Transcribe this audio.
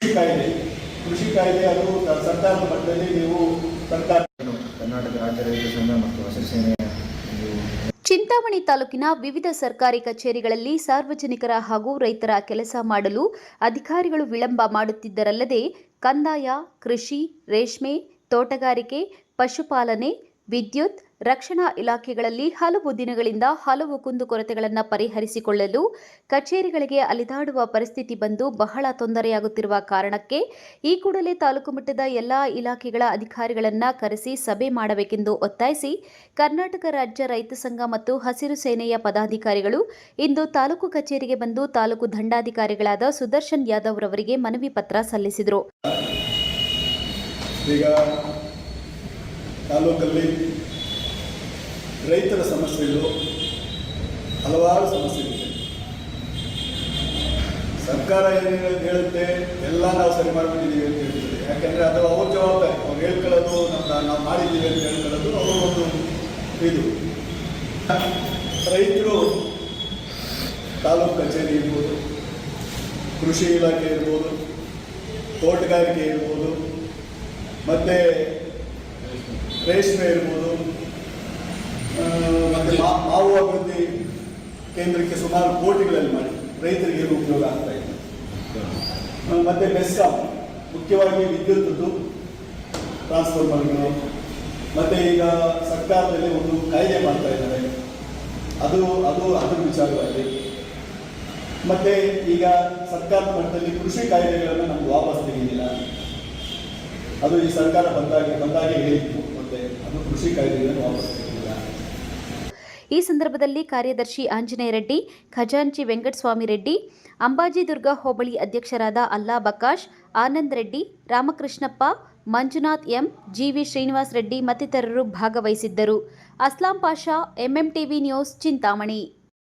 ಕಾಯ್ದೆ ಕೃಷಿ ಕಾಯ್ದೆ ಅದು ಸರ್ಕಾರದ ಮಟ್ಟದಲ್ಲಿ ನೀವು ಸರ್ಕಾರ ಕರ್ನಾಟಕ ರಾಜ್ಯ ರೈತ ಸಂಘ ಮತ್ತು ಹಸಿರು ಸೇನೆಯ ಚಿಂತಾಮಣಿ ತಾಲೂಕಿನ ವಿವಿಧ ಸರ್ಕಾರಿ ಕಚೇರಿಗಳಲ್ಲಿ ಸಾರ್ವಜನಿಕರ ಹಾಗೂ ರೈತರ ಕೆಲಸ ಮಾಡಲು ಅಧಿಕಾರಿಗಳು ವಿಳಂಬ ಮಾಡುತ್ತಿದ್ದರಲ್ಲದೆ ಕಂದಾಯ, ಕೃಷಿ, ರೇಷ್ಮೆ, ತೋಟಗಾರಿಕೆ, ಪಶುಪಾಲನೆ, ವಿದ್ಯುತ್, ರಕ್ಷಣಾ ಇಲಾಖೆಗಳಲ್ಲಿ ಹಲವು ದಿನಗಳಿಂದ ಹಲವು ಕುಂದುಕೊರತೆಗಳನ್ನು ಪರಿಹರಿಸಿಕೊಳ್ಳಲು ಕಚೇರಿಗಳಿಗೆ ಅಲಿದಾಡುವ ಪರಿಸ್ಥಿತಿ ಬಂದು ಬಹಳ ತೊಂದರೆಯಾಗುತ್ತಿರುವ ಕಾರಣಕ್ಕೆ ಈ ಕೂಡಲೇ ತಾಲೂಕು ಮಟ್ಟದ ಎಲ್ಲಾ ಇಲಾಖೆಗಳ ಅಧಿಕಾರಿಗಳನ್ನು ಕರೆಸಿ ಸಭೆ ಮಾಡಬೇಕೆಂದು ಒತ್ತಾಯಿಸಿ ಕರ್ನಾಟಕ ರಾಜ್ಯ ರೈತ ಸಂಘ ಮತ್ತು ಹಸಿರು ಸೇನೆಯ ಪದಾಧಿಕಾರಿಗಳು ಇಂದು ತಾಲೂಕು ಕಚೇರಿಗೆ ಬಂದು ತಾಲೂಕು ದಂಡಾಧಿಕಾರಿಗಳಾದ ಸುದರ್ಶನ್ ಯಾದವ್ ರವರಿಗೆ ಮನವಿ ಪತ್ರ ಸಲ್ಲಿಸಿದರು. ಈಗ ತಾಲೂಕಲ್ಲಿ ರೈತರ ಸಮಸ್ಯೆಗಳು ಹಲವಾರು ಸಮಸ್ಯೆಗಳಿವೆ. ಸರ್ಕಾರ ಏನೇನು ಹೇಳುತ್ತೆ ಎಲ್ಲ ನಾವು ಸರಿ ಮಾಡ್ಕೊಂಡಿದ್ದೀವಿ ಅಂತ ಹೇಳ್ತೀವಿ. ಯಾಕೆಂದರೆ ಅದು ಅವ್ರ ಜವಾಬ್ದಾರಿ. ಅವ್ರು ಹೇಳ್ಕೊಳ್ಳೋದು ನಾವು ಮಾಡಿದ್ದೀವಿ ಅಂತ ಹೇಳ್ಕೊಳ್ಳೋದು ಅವರು ಒಂದು ಇದು. ರೈತರು ತಾಲೂಕು ಕಚೇರಿ ಇರ್ಬೋದು, ಕೃಷಿ ಇಲಾಖೆ ಇರ್ಬೋದು, ತೋಟಗಾರಿಕೆ ಇರ್ಬೋದು, ಮತ್ತು ರೇಷ್ಮೆ ಇರ್ಬೋದು, ಮತ್ತು ಮಾವು ಅಭಿವೃದ್ಧಿ ಕೇಂದ್ರಕ್ಕೆ ಸುಮಾರು ಕೋಟಿಗಳಲ್ಲಿ ಮಾಡಿ ರೈತರಿಗೆ ಏನು ಉಪಯೋಗ ಆಗ್ತಾ ಇದೆ. ಮತ್ತು ಬೆಸ್ಕಾಂ, ಮುಖ್ಯವಾಗಿ ವಿದ್ಯುತ್ ಟ್ರಾನ್ಸ್ಫಾರ್ಮರ್ಗಳು, ಮತ್ತು ಈಗ ಸರ್ಕಾರದಲ್ಲಿ ಒಂದು ಕಾಯ್ದೆ ಮಾಡ್ತಾ ಇದ್ದಾರೆ, ಅದ್ರ ವಿಚಾರವಾಗಿ. ಮತ್ತು ಈಗ ಸರ್ಕಾರದ ಮಟ್ಟದಲ್ಲಿ ಕೃಷಿ ಕಾಯ್ದೆಗಳನ್ನು ನಮ್ಗೆ ವಾಪಸ್ ತೆಗೆದಿಲ್ಲ. ಅದು ಈ ಸರ್ಕಾರ ಬಂದಾಗೆ ಹೇಳಿತ್ತು, ಮತ್ತೆ ಅದು ಕೃಷಿ ಕಾಯ್ದೆಗಳನ್ನು ವಾಪಸ್ ತೆಗೆದಿಲ್ಲ. ಈ ಸಂದರ್ಭದಲ್ಲಿ ಕಾರ್ಯದರ್ಶಿ ಆಂಜನೇಯ ರೆಡ್ಡಿ, ಖಜಾಂಚಿ ವೆಂಕಟಸ್ವಾಮಿ ರೆಡ್ಡಿ, ಅಂಬಾಜಿದುರ್ಗ ಹೋಬಳಿ ಅಧ್ಯಕ್ಷರಾದ ಅಲ್ಲಾ ಬಕಾಶ್, ಆನಂದ್ ರೆಡ್ಡಿ, ರಾಮಕೃಷ್ಣಪ್ಪ, ಮಂಜುನಾಥ್ ಎಂ, ಜಿವಿ ಶ್ರೀನಿವಾಸ್ ರೆಡ್ಡಿ ಮತ್ತಿತರರು ಭಾಗವಹಿಸಿದ್ದರು. Aslam Pasha, MMTV news, Chintamani.